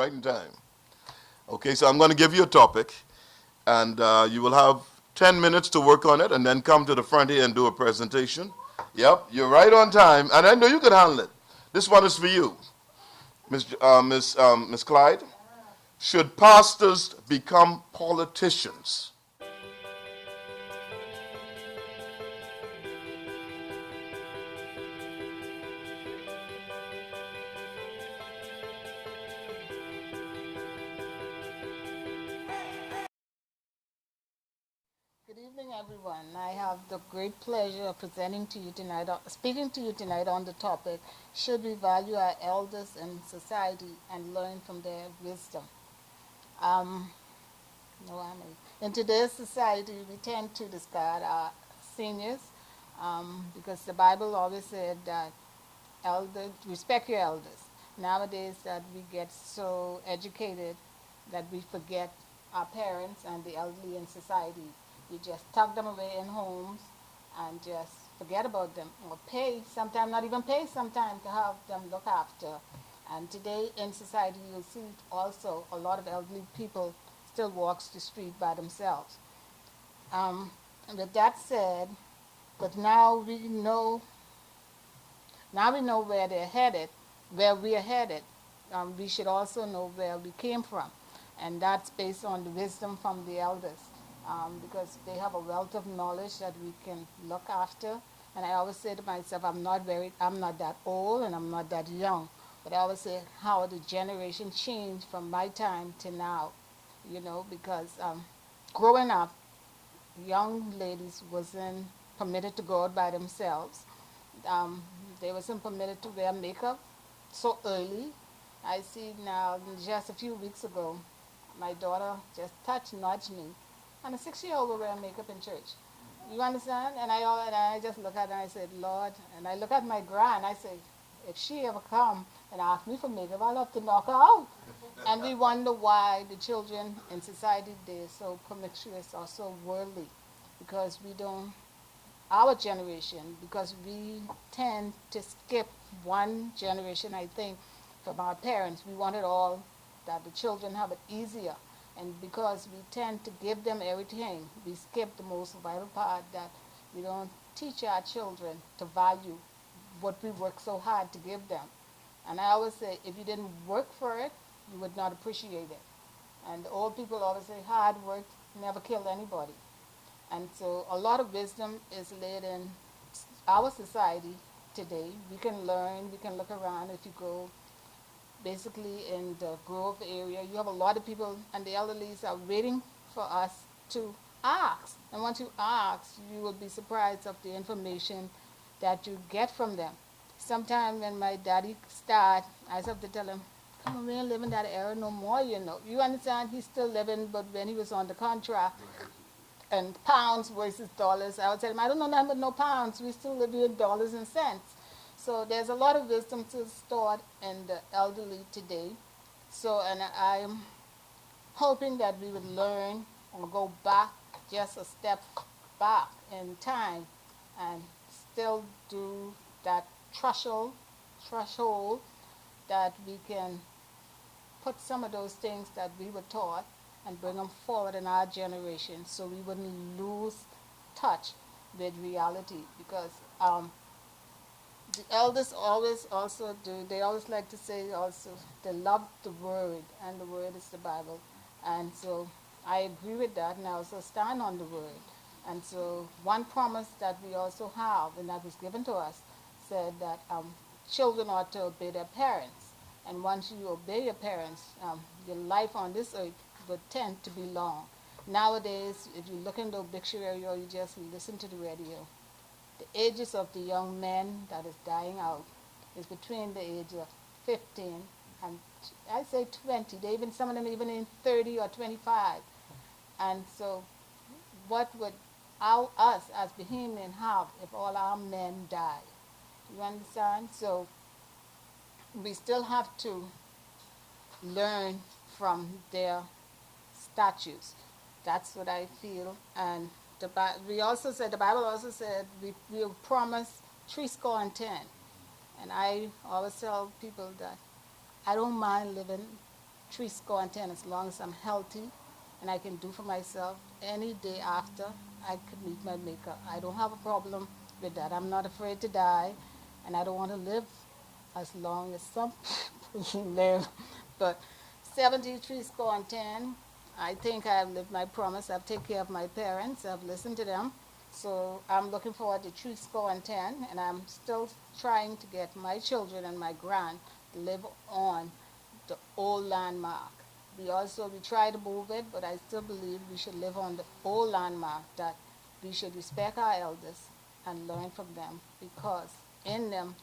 right in time. Okay, so I'm going to give you a topic, and you will have 10 minutes to work on it, and then come to the front here and do a presentation. Yep, you're right on time, and I know you can handle it. This one is for you, Miss Clyde. Should pastors become politicians? Good evening, everyone. I have the great pleasure of presenting to you tonight, speaking to you tonight on the topic, should we value our elders in society and learn from their wisdom? Um, no, I mean, in today's society, we tend to discard our seniors because the Bible always said that respect your elders. Nowadays, that we get so educated that we forget our parents and the elderly in society. We just tuck them away in homes and just forget about them, or pay, sometimes not even pay sometimes to have them look after. And today in society, you'll see also a lot of elderly people still walks the street by themselves. And with that said, but now we know where they're headed, where we're headed. We should also know where we came from. And that's based on the wisdom from the elders, because they have a wealth of knowledge that we can look after. And I always say to myself, I'm not that old and I'm not that young. But I always say how the generation changed from my time to now, because growing up, young ladies wasn't permitted to go out by themselves. Um, they wasn't permitted to wear makeup so early. I see now, just a few weeks ago, my daughter just nudged me, and a 6-year-old will wear makeup in church. You understand? And I just look at her and I said, Lord, and I look at my grand, I say, if she ever come and ask me for makeup, I'll have to knock her out. And we wonder why the children in society, they're so promiscuous or so worldly, because we don't, our generation, because we tend to skip one generation, I think, from our parents. We want it all, that the children have it easier. And because we tend to give them everything, we skip the most vital part, that we don't teach our children to value what we work so hard to give them. And I always say, if you didn't work for it, you would not appreciate it. And old people always say, hard work never killed anybody. And so a lot of wisdom is laid in our society today. We can learn, we can look around. If you go basically in the Grove area, you have a lot of people, and the elderlies are waiting for us to ask. And once you ask, you will be surprised of the information that you get from them. Sometimes when my daddy started, I used to have to tell him, come on, we ain't living that era no more, you know. You understand? He's still living, but when he was on the contract, and pounds versus dollars, I would tell him, I don't know nothing but no pounds. We still live in dollars and cents. So there's a lot of wisdom to stored in the elderly today. So, and I'm hoping that we would learn or go back just a step back in time and still do that threshold that we can put some of those things that we were taught and bring them forward in our generation, so we wouldn't lose touch with reality, because the elders always also do, they always like to say also, they love the word, and the word is the Bible. And so I agree with that, and I also stand on the word. And so one promise that we also have, and that was given to us, said that children ought to obey their parents. And once you obey your parents, your life on this earth would tend to be long. Nowadays, if you look in the obituary or you just listen to the radio, the ages of the young men that is dying out is between the age of 15 and I say 20. They even, some of them even in 30 or 25. And so what would us as Bahamian have if all our men died? You understand? So we still have to learn from their statutes. That's what I feel. And we also said, the Bible also said, we will promise 70. And I always tell people that I don't mind living 70 as long as I'm healthy and I can do for myself. Any day after, I could meet my maker. I don't have a problem with that. I'm not afraid to die, and I don't want to live as long as some people live. But 73 I think I have lived my promise. I've taken care of my parents. I've listened to them. So I'm looking forward to 10, and I'm still trying to get my children and my grand to live on the old landmark. We try to move it, but I still believe we should live on the old landmark, that we should respect our elders and learn from them, because in them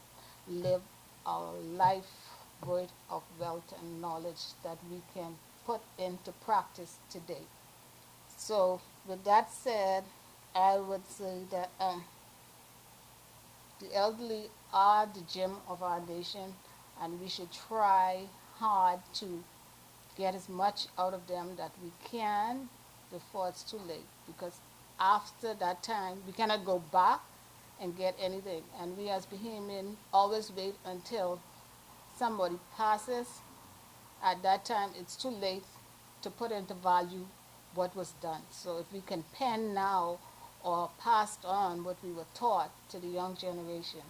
live our life worth of wealth and knowledge that we can put into practice today. So with that said, I would say that the elderly are the gem of our nation, and we should try hard to get as much out of them that we can before it's too late. Because after that time, we cannot go back and get anything. And we as Bahamian always wait until somebody passes. At that time, it's too late to put into value what was done. So if we can pen now or pass on what we were taught to the young generation,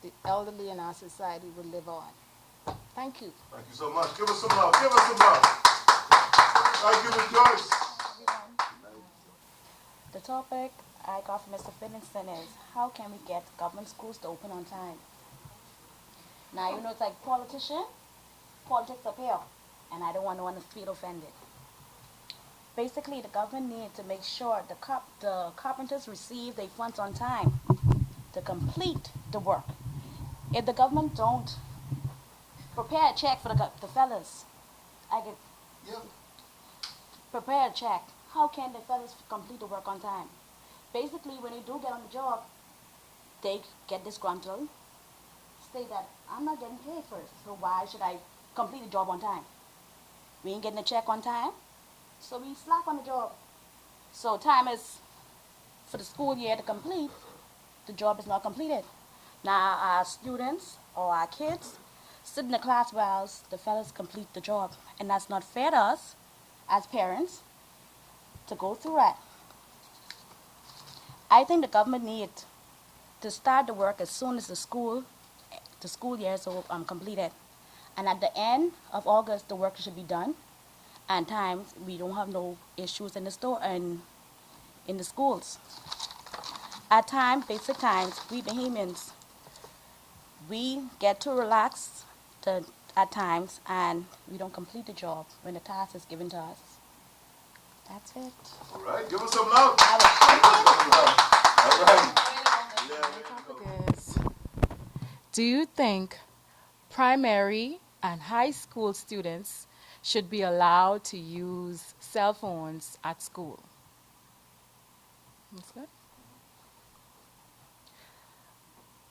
the elderly in our society will live on. Thank you. Thank you so much. Give us some love. Give us some love. Thank you, Ms. Joyce. The topic I got from Mr. Finlayson is, how can we get government schools to open on time? Now, it's like politics up here, and I don't want no one to feel offended. Basically, the government needs to make sure the carpenters receive their funds on time to complete the work. If the government don't prepare a check for the fellas, prepare a check, how can the fellas complete the work on time? Basically, when they do get on the job, they get disgruntled, say that I'm not getting paid first, so why should I complete the job on time? We ain't getting a check on time, so we slack on the job. So time is for the school year to complete, the job is not completed. Now our students or our kids sit in the class while the fellas complete the job, and that's not fair to us as parents to go through that. I think the government needs to start the work as soon as the school year is completed. And at the end of August, the work should be done. And times we don't have no issues in the store and in the schools. At times, basic times, we Bahamians, we get to relax at times, and we don't complete the job when the task is given to us. That's it. All right, give us some love. All right. Do you think primary and high school students should be allowed to use cell phones at school? What's that?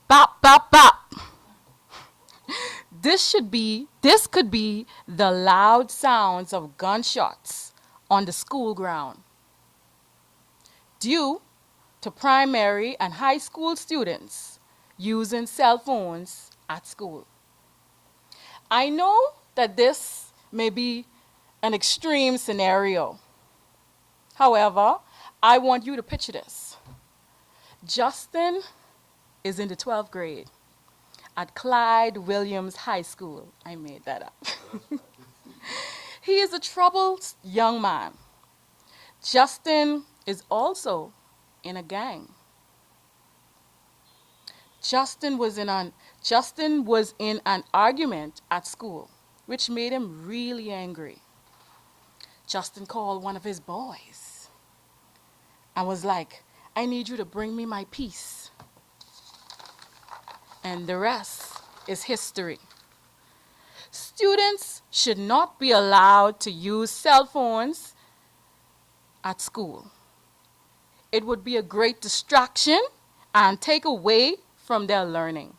Bop, bop, bop. This could be the loud sounds of gunshots on the school ground. Due to primary and high school students using cell phones at school. I know that this may be an extreme scenario. However, I want you to picture this. Justin is in the 12th grade at Clyde Williams High School. I made that up. He is a troubled young man. Justin is also in a gang. Justin was in an argument at school, which made him really angry. Justin called one of his boys and was like, I need you to bring me my piece. And the rest is history. Students should not be allowed to use cell phones at school. It would be a great distraction and take away from their learning.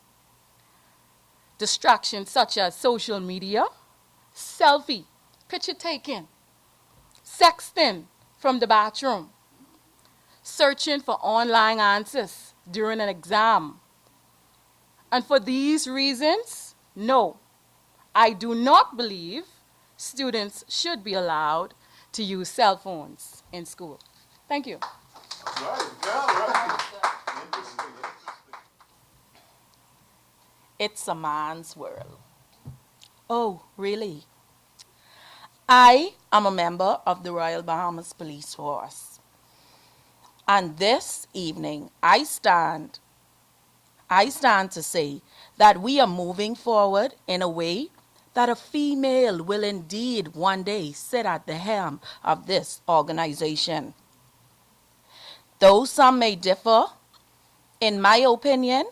Distractions such as social media, selfie, picture taking, sexting from the bathroom, searching for online answers during an exam. And for these reasons, no, I do not believe students should be allowed to use cell phones in school. Thank you. Right, yeah, right. Interesting. It's a man's world. Oh, really? I am a member of the Royal Bahamas Police Force. And this evening, I stand to say that we are moving forward in a way that a female will indeed one day sit at the helm of this organization. Though some may differ, in my opinion,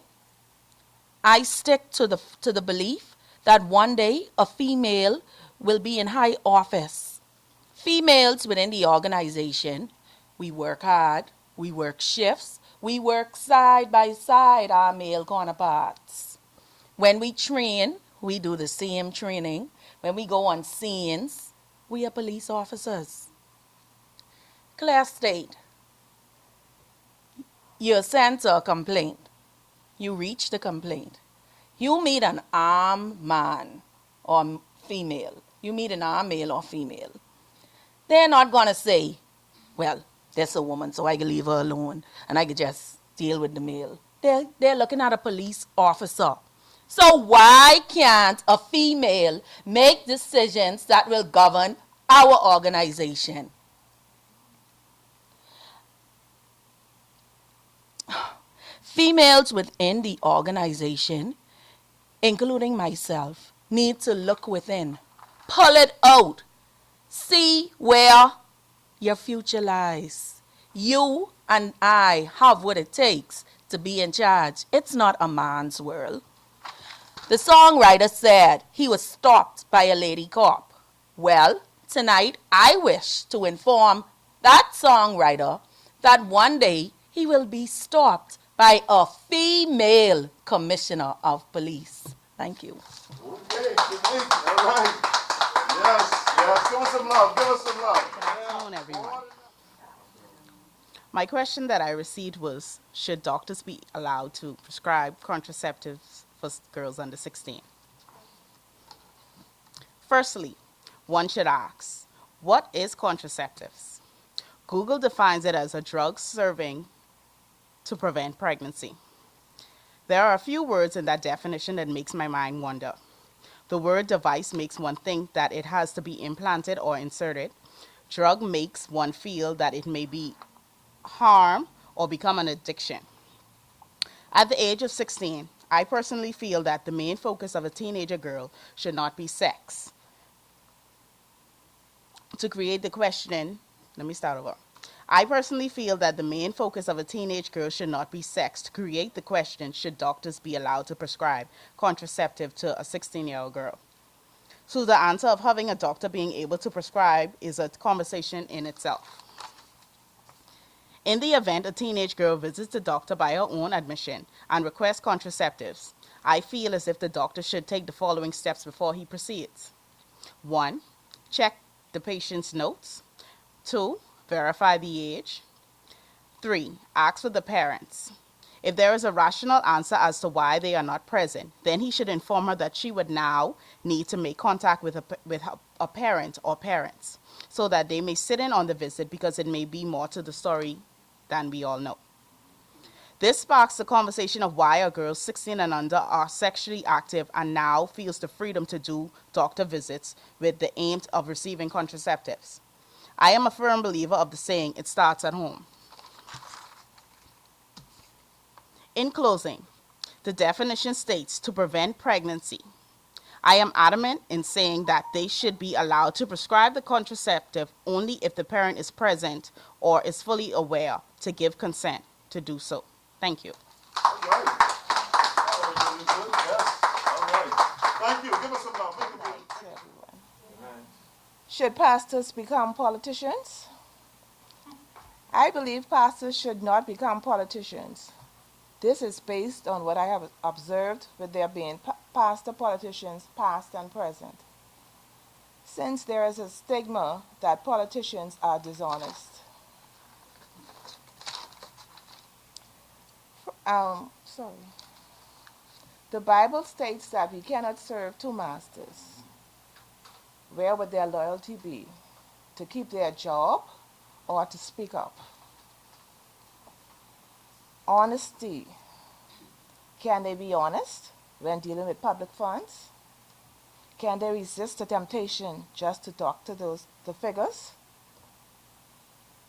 I stick to the belief that one day a female will be in high office. Females within the organization, we work hard, we work shifts, we work side by side our male counterparts. When we train, we do the same training. When we go on scenes, we are police officers. Class state, you're sent a complaint. You reach the complaint. You meet an armed man or female. You meet an armed male or female. They're not going to say, well, that's a woman, so I can leave her alone and I can just deal with the male. They're looking at a police officer. So why can't a female make decisions that will govern our organization? Females within the organization, including myself, need to look within, pull it out, see where your future lies. You and I have what it takes to be in charge. It's not a man's world. The songwriter said he was stopped by a lady cop. Well, tonight I wish to inform that songwriter that one day he will be stopped by a female commissioner of police. Thank you. Okay, Shanique, all right. Yes, yes. Give us some love. Give us some love. Good afternoon, everyone. My question that I received was, should doctors be allowed to prescribe contraceptives for girls under 16? Firstly, one should ask, what is contraceptives? Google defines it as a drug serving to prevent pregnancy. There are a few words in that definition that makes my mind wander. The word device makes one think that it has to be implanted or inserted. Drug makes one feel that it may be harm or become an addiction. At the age of 16, I personally feel that the main focus of a teenager girl should not be sex. To create the question, let me start over. I personally feel that the main focus of a teenage girl should not be sex. To create the question, should doctors be allowed to prescribe contraceptive to a 16-year-old girl? So the answer of having a doctor being able to prescribe is a conversation in itself. In the event a teenage girl visits the doctor by her own admission and requests contraceptives, I feel as if the doctor should take the following steps before he proceeds. 1. Check the patient's notes. 2. Verify the age. 3. Ask for the parents. If there is a rational answer as to why they are not present, then he should inform her that she would now need to make contact with a parent or parents so that they may sit in on the visit, because it may be more to the story than we all know. This sparks the conversation of why a girl 16 and under are sexually active and now feels the freedom to do doctor visits with the aim of receiving contraceptives. I am a firm believer of the saying, it starts at home. In closing, the definition states to prevent pregnancy. I am adamant in saying that they should be allowed to prescribe the contraceptive only if the parent is present or is fully aware to give consent to do so. Thank you. All right. That was really good. Yes. All right. Thank you. Give us some love. Make it good. Should pastors become politicians? I believe pastors should not become politicians. This is based on what I have observed with there being pastor politicians past and present. Since there is a stigma that politicians are dishonest. The Bible states that we cannot serve two masters. where would their loyalty be? To keep their job or to speak up? Honesty. Can they be honest when dealing with public funds? Can they resist the temptation just to talk to the figures?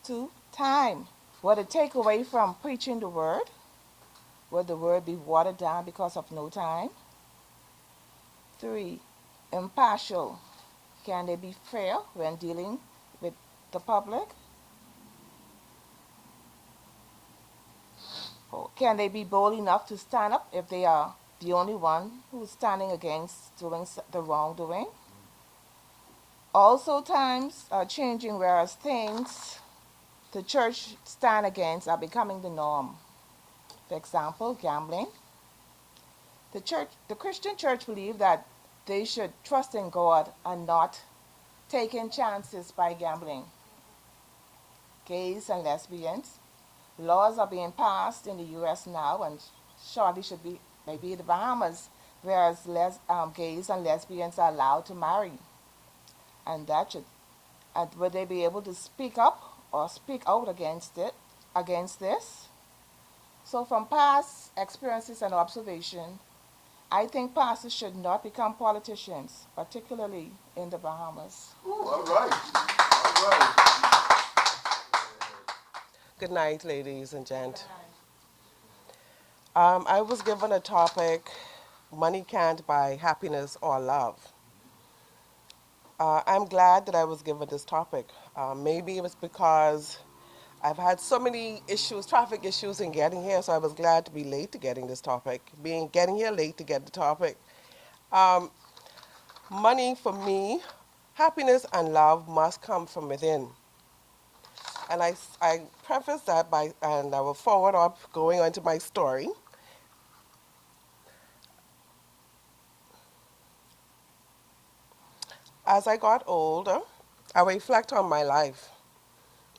2, time. Will it take away from preaching the word? Will the word be watered down because of no time? 3, impartial. Can they be fair when dealing with the public? Or can they be bold enough to stand up if they are the only one who's standing against doing the wrongdoing? Also, times are changing, whereas things the church stand against are becoming the norm. For example, gambling. The Christian church believe that they should trust in God and not taking chances by gambling. Gays and lesbians. Laws are being passed in the U.S. now and shortly should be maybe the Bahamas, whereas gays and lesbians are allowed to marry. And would they be able to speak up or speak out against this? So from past experiences and observation, I think pastors should not become politicians, particularly in the Bahamas. Ooh, all right. All right. Good night, ladies and gent. I was given a topic, money can't buy happiness or love. I'm glad that I was given this topic. Maybe it was because I've had so many issues, traffic issues in getting here, so I was glad to be late to getting this topic, getting here late to get the topic. Money for me, happiness and love must come from within. And I preface that and I will forward up going on to my story. As I got older, I reflect on my life.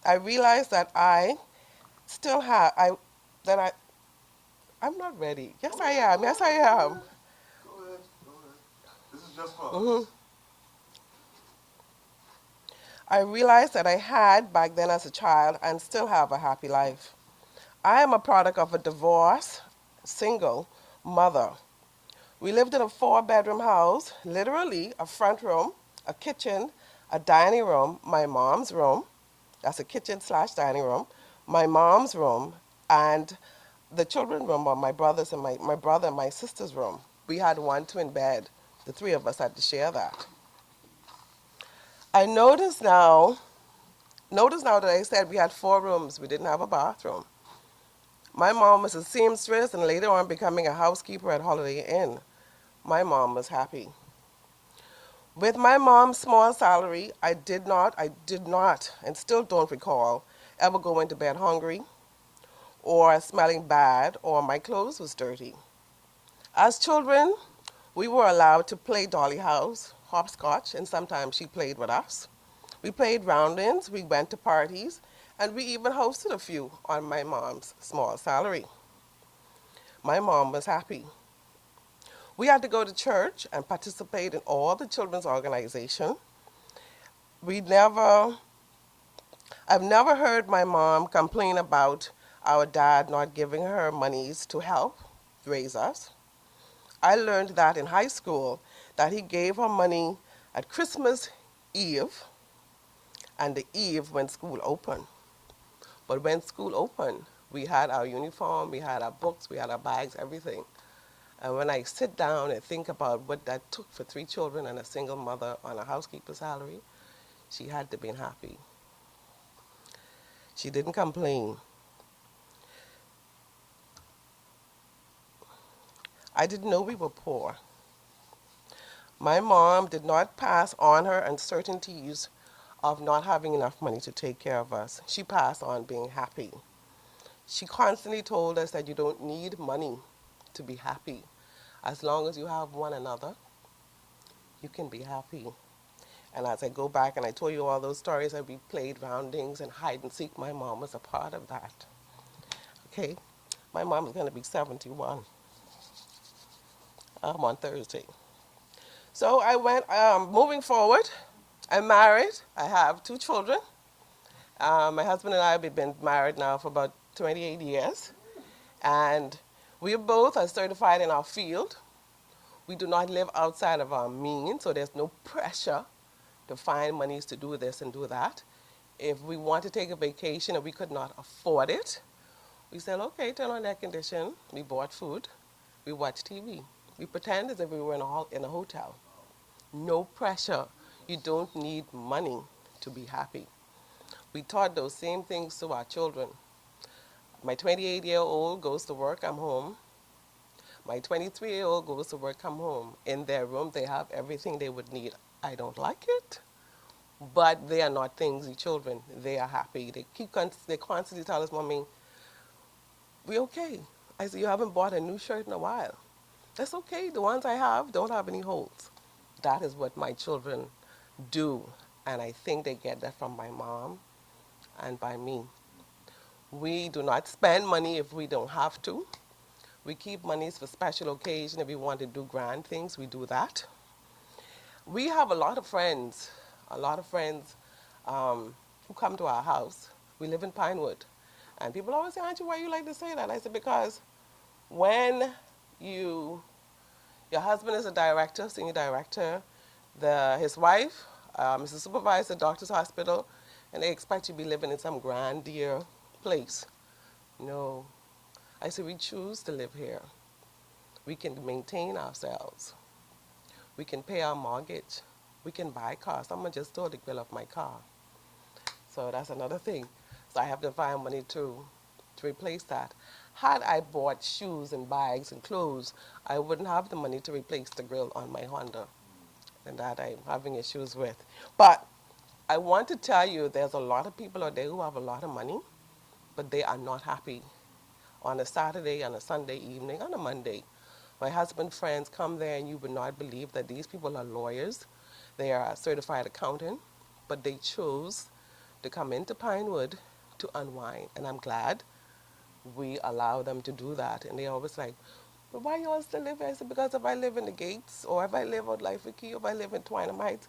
I realized that I still have, I'm not ready. Yes, I am. Yes, I am. Go ahead. This is just for us. I realized that I had back then as a child and still have a happy life. I am a product of a divorced, single mother. We lived in a 4-bedroom house, literally a front room, a kitchen, a dining room, my mom's room, that's a kitchen/dining room, my mom's room, and the children's room or my brother's and my brother and my sister's room. We had one twin bed. The three of us had to share that. I notice now that I said we had 4 rooms. We didn't have a bathroom. My mom was a seamstress and later on becoming a housekeeper at Holiday Inn. My mom was happy. With my mom's small salary, I did not, and still don't recall, ever going to bed hungry or smelling bad or my clothes was dirty. As children, we were allowed to play dolly house, hopscotch, and sometimes she played with us. We played round-ins, we went to parties, and we even hosted a few on my mom's small salary. My mom was happy. We had to go to church and participate in all the children's organization. I've never heard my mom complain about our dad not giving her monies to help raise us. I learned that in high school, that he gave her money at Christmas Eve and the eve when school opened. But when school opened, we had our uniform, we had our books, we had our bags, everything. And when I sit down and think about what that took for 3 children and a single mother on a housekeeper's salary, she had to be happy. She didn't complain. I didn't know we were poor. My mom did not pass on her uncertainties of not having enough money to take care of us. She passed on being happy. She constantly told us that you don't need money to be happy. As long as you have one another, you can be happy. And as I go back and I told you all those stories that we played roundings and hide and seek, my mom was a part of that. Okay? My mom is going to be 71 on Thursday. So I went, moving forward, I'm married. I have 2 children. My husband and I have been married now for about 28 years. And we both are certified in our field. We do not live outside of our means, so there's no pressure to find monies to do this and do that. If we want to take a vacation and we could not afford it, we said, okay, turn on air condition. We bought food. We watched TV. We pretend as if we were in a hotel. No pressure. You don't need money to be happy. We taught those same things to our children. My 28-year-old goes to work, I'm home. My 23-year-old goes to work, come home. In their room, they have everything they would need. I don't like it, but they are not thingsy children. They are happy. They constantly tell us, Mommy, we okay. I said, you haven't bought a new shirt in a while. That's okay. The ones I have don't have any holes. That is what my children do, and I think they get that from my mom and by me. We do not spend money if we don't have to. We keep monies for special occasion. If we want to do grand things, we do that. We have a lot of friends who come to our house. We live in Pinewood. And people always say, Auntie, why you like to say that? I said, because when your husband is a director, senior director, his wife, Mrs. Supervisor, doctor's hospital, and they expect you to be living in some grandeur place. No. I said, we choose to live here. We can maintain ourselves. We can pay our mortgage. We can buy cars. Someone just stole the grill of my car. So that's another thing. So I have to find money to replace that. Had I bought shoes and bags and clothes, I wouldn't have the money to replace the grill on my Honda. And that I'm having issues with. But I want to tell you there's a lot of people out there who have a lot of money, but they are not happy. On a Saturday, on a Sunday evening, on a Monday. My husband's friends come there and you would not believe that these people are lawyers. They are a certified accountant, but they chose to come into Pinewood to unwind. And I'm glad we allow them to do that. And they always like, but why you all still live here? I said, because if I live in the Gates, or if I live out Life Key, or if I live in Twynham Heights,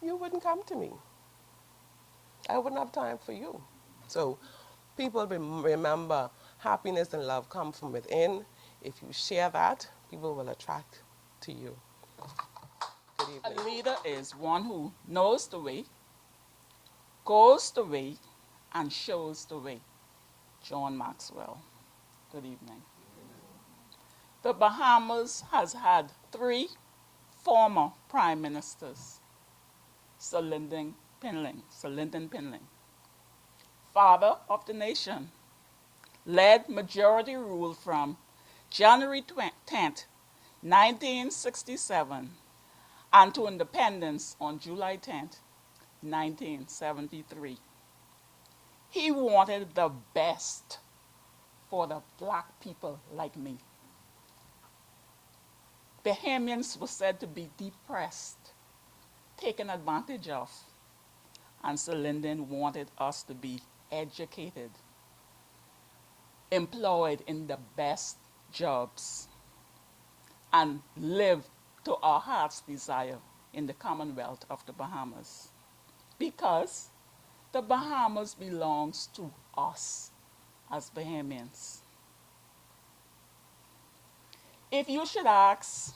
you wouldn't come to me. I wouldn't have time for you. So people remember happiness and love come from within. If you share that, people will attract to you. Good A evening. leader is one who knows the way, goes the way, and shows the way. John Maxwell. Good evening. The Bahamas has had 3 former prime ministers. Lyndon Pinling, father of the nation, led majority rule from January 10th, 1967, and to independence on July 10th, 1973. He wanted the best for the black people like me. Bahamians were said to be depressed, taken advantage of, and Sir Lyndon wanted us to be educated, employed in the best jobs, and live to our heart's desire in the Commonwealth of the Bahamas. Because the Bahamas belongs to us as Bahamians. If you should ask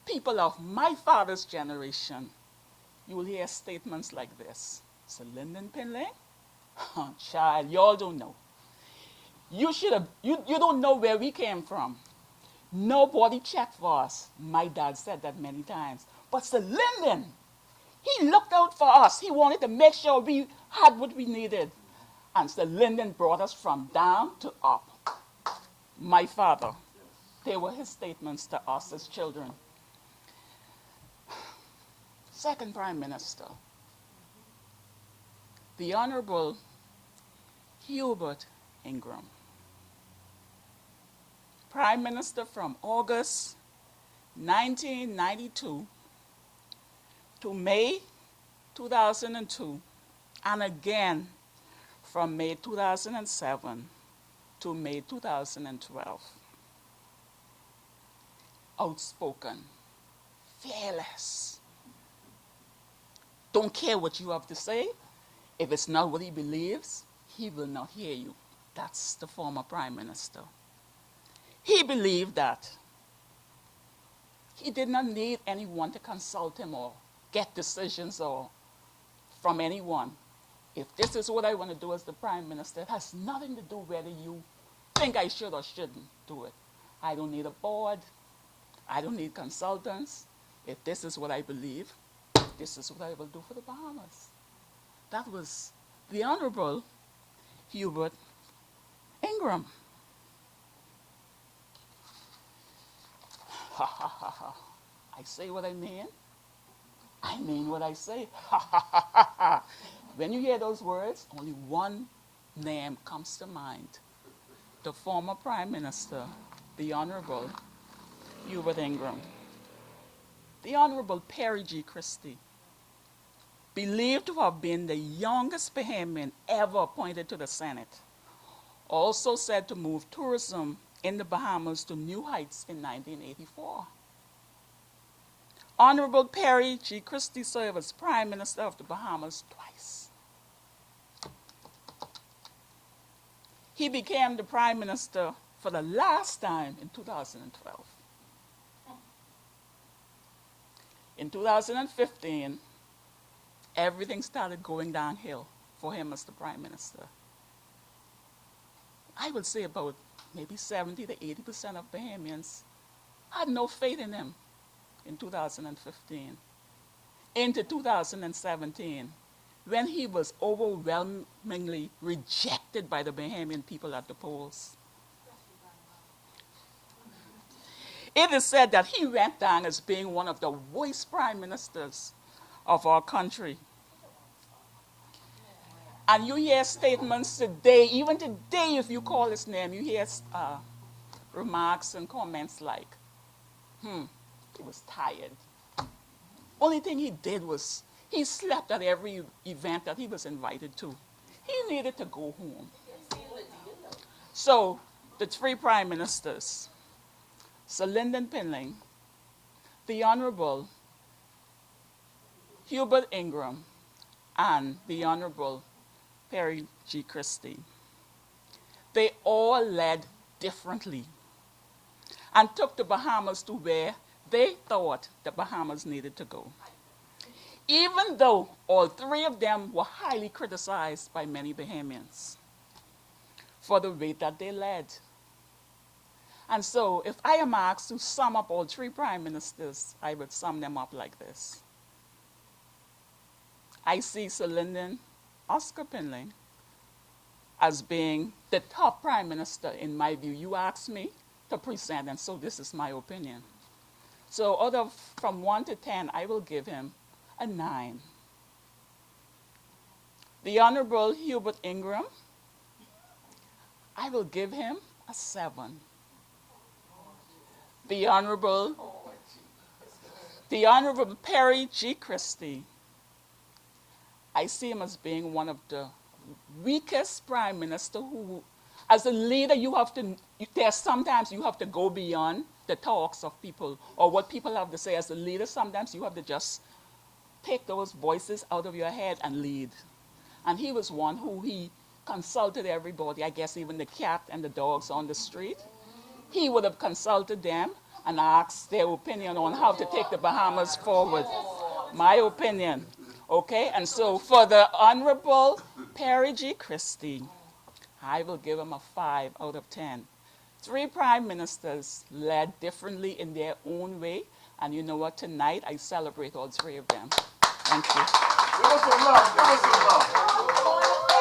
people of my father's generation, you will hear statements like this. Sir Lyndon Pinling? Child, y'all don't know. You don't know where we came from. Nobody checked for us. My dad said that many times. But Sir Lyndon, he looked out for us. He wanted to make sure we had what we needed. And Sir Lyndon brought us from down to up. My father. They were his statements to us as children. Second Prime Minister, the Honorable Hubert Ingram. Prime Minister from August 1992 to May 2002, and again from May 2007 to May 2012. Outspoken, fearless, don't care what you have to say. If it's not what he believes, he will not hear you. That's the former prime minister. He believed that he did not need anyone to consult him or get decisions or from anyone. If this is what I want to do as the prime minister, it has nothing to do whether you think I should or shouldn't do it. I don't need a board. I don't need consultants. If this is what I believe, this is what I will do for the Bahamas. That was the Honorable Hubert Ingram. Ha ha ha ha. I say what I mean. I mean what I say. Ha ha ha ha ha. When you hear those words, only one name comes to mind. The former Prime Minister, the Honorable Hubert Ingram. The Honorable Perry G. Christie, believed to have been the youngest Bahamian ever appointed to the Senate, also said to move tourism in the Bahamas to new heights in 1984. Honorable Perry G. Christie served as Prime Minister of the Bahamas twice. He became the Prime Minister for the last time in 2012. In 2015, everything started going downhill for him as the Prime Minister. I would say about maybe 70 to 80% of Bahamians had no faith in him in 2015. Into 2017, when he was overwhelmingly rejected by the Bahamian people at the polls. It is said that he went down as being one of the worst prime ministers of our country. And you hear statements today, even today, if you call his name, you hear remarks and comments like, he was tired. Only thing he did was he slept at every event that he was invited to. He needed to go home. So the three prime ministers, Sir Lyndon Pinling, the Honorable Hubert Ingram, and the Honorable Perry G. Christie, they all led differently and took the Bahamas to where they thought the Bahamas needed to go. Even though all three of them were highly criticized by many Bahamians for the way that they led. And so if I am asked to sum up all three prime ministers, I would sum them up like this. I see Sir Lyndon Oscar Pinling as being the top prime minister in my view. You asked me to present, and so this is my opinion. So from 1 to 10, I will give him a 9. The Honorable Hubert Ingram, I will give him a 7. The Honorable Perry G. Christie, I see him as being one of the weakest prime minister who, as a leader, sometimes you have to go beyond the talks of people or what people have to say. As a leader, sometimes you have to just take those voices out of your head and lead. And he was one who he consulted everybody, I guess even the cat and the dogs on the street. He would have consulted them and asked their opinion on how to take the Bahamas forward. My opinion. Okay, and so for the Honorable Perry G. Christie, I will give him a 5 out of 10. 3 prime ministers led differently in their own way, and you know what? Tonight I celebrate all 3 of them. Thank you. Give us some love. Give us some love.